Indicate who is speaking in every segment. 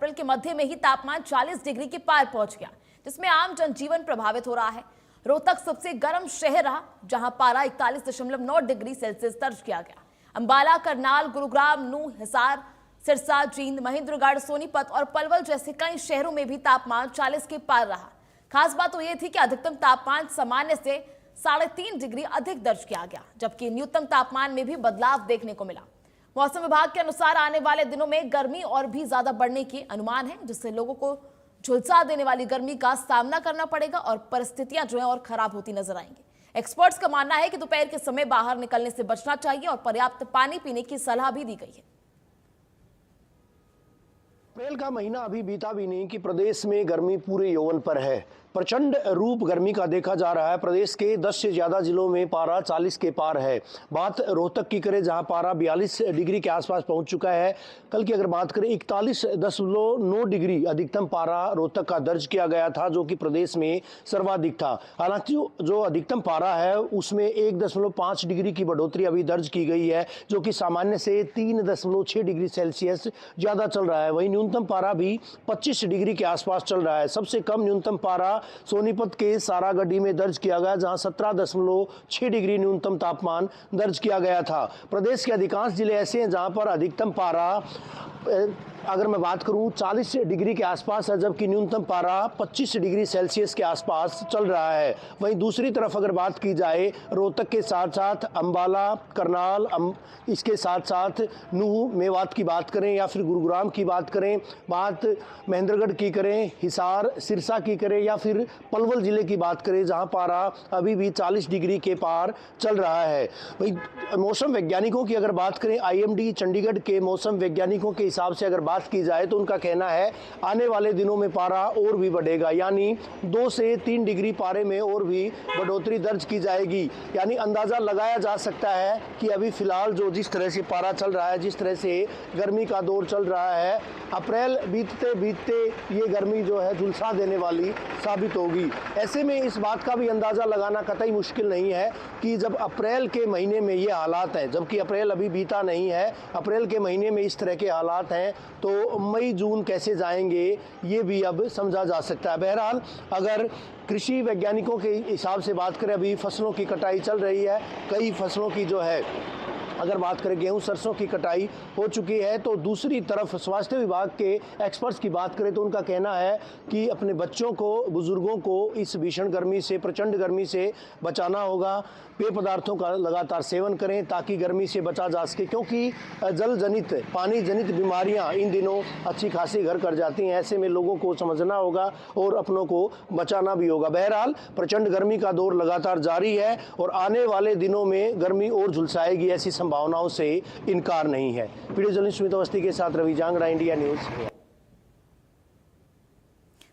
Speaker 1: अप्रैल के मध्य में ही तापमान 40 डिग्री के पार पहुंच गया, जिसमें आम जनजीवन प्रभावित हो रहा है। रोहतक सबसे गर्म शहर रहा, जहां पारा 41.9 डिग्री सेल्सियस दर्ज किया गया। अंबाला, करनाल, गुरुग्राम, नूंह, हिसार, सिरसा, जींद, महेंद्रगढ़, सोनीपत और पलवल जैसे कई शहरों में भी तापमान 40 के पार रहा। खास बात तो यह थी कि अधिकतम तापमान सामान्य से 3.5 डिग्री अधिक दर्ज किया गया, जबकि न्यूनतम तापमान में भी बदलाव देखने को मिला। मौसम विभाग के अनुसार आने वाले दिनों में गर्मी और भी ज्यादा बढ़ने के अनुमान है, जिससे लोगों को झुलसा देने वाली गर्मी का सामना करना पड़ेगा और परिस्थितियां जो है और खराब होती नजर आएंगी। एक्सपर्ट्स का मानना है कि दोपहर के समय बाहर निकलने से बचना चाहिए और पर्याप्त पानी पीने की सलाह भी दी गई है।
Speaker 2: अप्रैल का महीना अभी बीता भी नहीं कि प्रदेश में गर्मी पूरे यौवन पर है। प्रचंड रूप गर्मी का देखा जा रहा है। प्रदेश के 10 से ज़्यादा जिलों में पारा 40 के पार है। बात रोहतक की करें, जहां पारा 42 डिग्री के आसपास पहुंच चुका है। कल की अगर बात करें 41.9 डिग्री अधिकतम पारा रोहतक का दर्ज किया गया था, जो कि प्रदेश में सर्वाधिक था। हालांकि जो अधिकतम पारा है उसमें 1.5 डिग्री की बढ़ोतरी अभी दर्ज की गई है, जो कि सामान्य से 3.6 डिग्री सेल्सियस ज़्यादा चल रहा है। वहीं न्यूनतम पारा भी 25 डिग्री के आसपास चल रहा है। सबसे कम न्यूनतम पारा सोनीपत के सारागढ़ी में दर्ज किया गया, जहां 17.6 डिग्री न्यूनतम तापमान दर्ज किया गया था। प्रदेश के अधिकांश जिले ऐसे हैं जहां पर अधिकतम पारा अगर मैं बात करूं 40 डिग्री के आसपास है, जबकि न्यूनतम पारा 25 डिग्री सेल्सियस के आसपास चल रहा है। वहीं दूसरी तरफ अगर बात की जाए, रोहतक के साथ साथ अंबाला, करनाल, इसके साथ साथ नूंह, मेवात की बात करें या फिर गुरुग्राम की बात करें, बात महेंद्रगढ़ की करें, हिसार, सिरसा की करें या फिर पलवल जिले की बात करें, जहां पारा अभी भी 40 डिग्री के पार चल रहा है। वहीं मौसम वैज्ञानिकों की अगर बात करें, IMD चंडीगढ़ के मौसम वैज्ञानिकों के हिसाब से अगर बात की जाए तो उनका कहना है आने वाले दिनों में पारा और भी बढ़ेगा, यानी 2 से 3 डिग्री पारे में और भी बढ़ोतरी दर्ज की जाएगी। यानी अंदाजा लगाया जा सकता है कि अभी फिलहाल जो जिस तरह से पारा चल रहा है, जिस तरह से गर्मी का दौर चल रहा है, अप्रैल बीतते बीतते ये गर्मी जो है झुलसा देने वाली साबित होगी। ऐसे में इस बात का भी अंदाजा लगाना कतई मुश्किल नहीं है कि जब अप्रैल के महीने में ये हालात हैं, जबकि अप्रैल अभी बीता नहीं है, अप्रैल के महीने में इस तरह के हालात हैं तो मई जून कैसे जाएंगे ये भी अब समझा जा सकता है। बहरहाल अगर कृषि वैज्ञानिकों के हिसाब से बात करें, अभी फसलों की कटाई चल रही है। कई फसलों की जो है अगर बात करें गेहूं, सरसों की कटाई हो चुकी है। तो दूसरी तरफ स्वास्थ्य विभाग के एक्सपर्ट्स की बात करें तो उनका कहना है कि अपने बच्चों को, बुजुर्गों को इस भीषण गर्मी से, प्रचंड गर्मी से बचाना होगा। पेय पदार्थों का लगातार सेवन करें ताकि गर्मी से बचा जा सके, क्योंकि जल जनित, पानी जनित बीमारियां इन दिनों अच्छी खासी घर कर जाती हैं। ऐसे में लोगों को समझना होगा और अपनों को बचाना भी होगा। बहरहाल प्रचंड गर्मी का दौर लगातार जारी है और आने वाले दिनों में गर्मी और झुलसाएगी, ऐसी संभावनाओं से इनकार नहीं है। वीडियो जर्नलिस्ट स्मित अवस्थी के साथ रवि जांगड़ा, इंडिया न्यूज।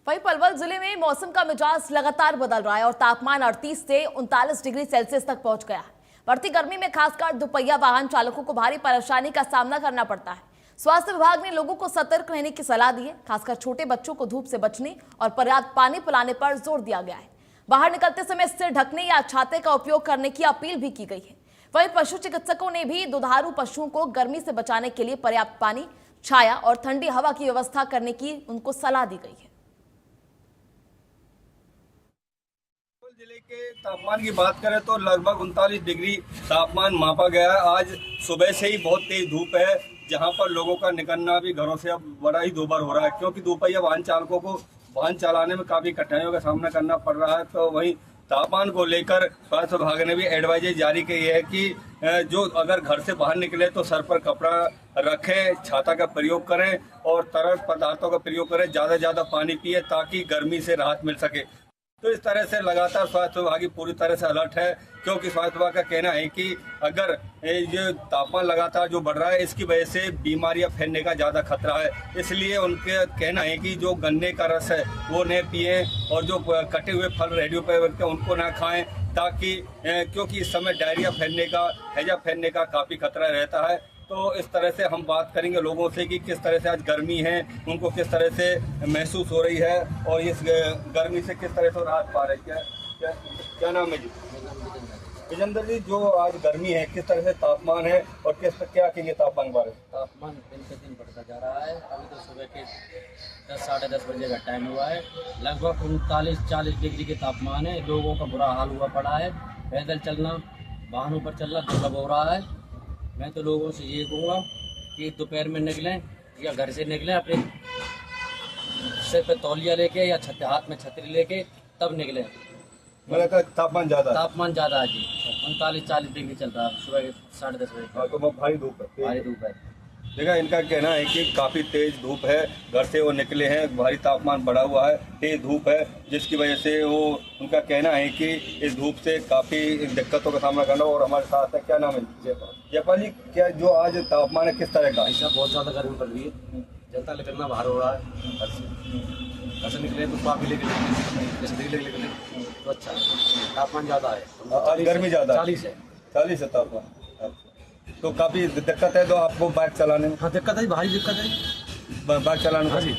Speaker 1: वहीं पलवल जिले में मौसम का मिजाज लगातार बदल रहा है और तापमान 38 से 39 डिग्री सेल्सियस तक पहुंच गया है। बढ़ती गर्मी में खासकर दोपहिया वाहन चालकों को भारी परेशानी का सामना करना पड़ता है। स्वास्थ्य विभाग ने लोगों को सतर्क रहने की सलाह दी है। खासकर छोटे बच्चों को धूप से बचने और पर्याप्त पानी पिलाने पर जोर दिया गया है। बाहर निकलते समय सिर ढकने या छाते का उपयोग करने की अपील भी की गई है। वहीं पशु चिकित्सकों ने भी दुधारू पशुओं को गर्मी से बचाने के लिए पर्याप्त पानी, छाया और ठंडी हवा की व्यवस्था करने की उनको सलाह दी गई है।
Speaker 3: जिले के तापमान की बात करें तो लगभग 39 डिग्री तापमान मापा गया है। आज सुबह से ही बहुत तेज धूप है, जहां पर लोगों का निकलना भी घरों से अब बड़ा ही दोबार हो रहा है, क्योंकि दोपहिया वाहन चालकों को वाहन चलाने में काफी कठिनाइयों का सामना करना पड़ रहा है। तो वहीं तापमान को लेकर स्वास्थ्य विभाग ने भी एडवाइजरी जारी की है कि जो अगर घर से बाहर निकले तो सर पर कपड़ा रखें, छाता का प्रयोग करें और तरल पदार्थों का प्रयोग करें, ज़्यादा पानी पिए ताकि गर्मी से राहत मिल सके। तो इस तरह से लगातार स्वास्थ्य विभाग की पूरी तरह से अलर्ट है, क्योंकि स्वास्थ्य विभाग का कहना है कि अगर ये तापमान लगातार जो बढ़ रहा है इसकी वजह से बीमारियां फैलने का ज़्यादा खतरा है। इसलिए उनके कहना है कि जो गन्ने का रस है वो न पिए और जो कटे हुए फल रेडियो पर रखते हैं उनको ना खाएं, ताकि क्योंकि इस समय डायरिया फैलने का, हैजा फैलने का काफ़ी खतरा रहता है। तो इस तरह से हम बात करेंगे लोगों से कि किस तरह से आज गर्मी है, उनको किस तरह से महसूस हो रही है और इस गर्मी से किस तरह से राहत पा रहे हैं। क्या नाम है जी? विजेंद्र जी, जो आज गर्मी है किस तरह से तापमान है और क्या कहेंगे तापमान के बारे में?
Speaker 4: तापमान दिन पे दिन बढ़ता जा रहा है। अभी तो सुबह के साढ़े 10 बजे का टाइम हुआ है। लगभग 39-40 डिग्री के तापमान है। लोगों का बुरा हाल हुआ पड़ा है। पैदल चलना, वाहनों पर चलना दुर्लभ हो रहा है। मैं तो लोगों से ये कहूँगा कि दोपहर में निकलें या घर से निकलें, अपने सिर पे तौलिया लेके या हाथ में छतरी लेके तब निकलें।
Speaker 3: मेरा का तापमान ज्यादा है।
Speaker 4: तापमान ज़्यादा है जी, 39-40 डिग्री चल रहा है सुबह के 10:30 बजे।
Speaker 3: हाँ, तो बहुत भारी धूप है।
Speaker 4: भारी धूप है।
Speaker 3: देखा, इनका कहना है कि काफ़ी तेज़ धूप है, घर से वो निकले हैं, भारी तापमान बढ़ा हुआ है, तेज़ धूप है, जिसकी वजह से वो उनका कहना है कि इस धूप से काफ़ी दिक्कतों का सामना करना। और हमारे साथ है, क्या नाम है? जयपाल जी, क्या जो आज तापमान है किस तरह का?
Speaker 4: ऐसा बहुत ज़्यादा गर्मी पड़ रही है, जनता निकलना बाहर हो रहा है। घर से निकले तो कॉफी लेके निकले तो अच्छा है। तापमान ज़्यादा है,
Speaker 3: गर्मी ज़्यादा
Speaker 4: 40 है।
Speaker 3: 40 है तापमान। तो काफ़ी दिक्कत है तो आपको बाइक चलाने में?
Speaker 4: हाँ दिक्कत है, भारी दिक्कत है,
Speaker 3: बाइक चलाने
Speaker 4: हाँ
Speaker 3: में
Speaker 4: जी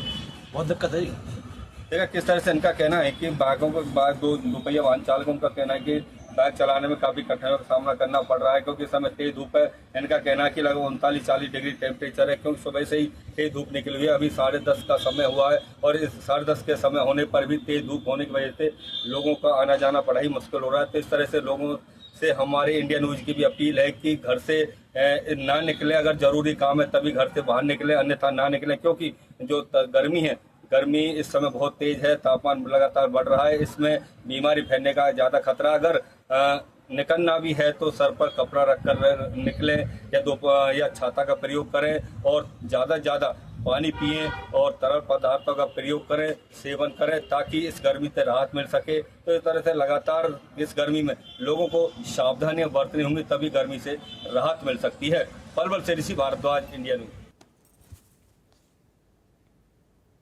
Speaker 4: बहुत दिक्कत है।
Speaker 3: देखा किस तरह से इनका कहना है कि दो पहिया वाहन चालकों का कहना है कि बाइक चलाने में काफ़ी कठिनाइयों का सामना करना पड़ रहा है, क्योंकि इस समय तेज धूप है। इनका कहना है कि लगभग 39-40 डिग्री टेम्परेचर है, क्योंकि सुबह से ही तेज धूप निकली हुई है। अभी 10:30 का समय हुआ है और इस 10:30 के समय होने पर भी तेज धूप होने की वजह से लोगों का आना जाना बड़ा ही मुश्किल हो रहा है। तो इस तरह से लोगों से हमारे इंडिया न्यूज़ की भी अपील है कि घर से ना निकले, अगर ज़रूरी काम है तभी घर से बाहर निकले, अन्यथा ना निकलें, क्योंकि जो गर्मी है, गर्मी इस समय बहुत तेज़ है, तापमान लगातार बढ़ रहा है, इसमें बीमारी फैलने का ज़्यादा खतरा। अगर निकलना भी है तो सर पर कपड़ा रखकर निकलें या छाता का प्रयोग करें और ज़्यादा से ज़्यादा पानी पिएं और तरल पदार्थों का प्रयोग करें, सेवन करें, ताकि इस गर्मी से राहत मिल सके। तो इस तरह से लगातार इस गर्मी में लोगों को सावधानियां बरतनी होंगी, तभी गर्मी से राहत मिल सकती है। पलवल से ऋषि भारद्वाज, इंडिया न्यूज़।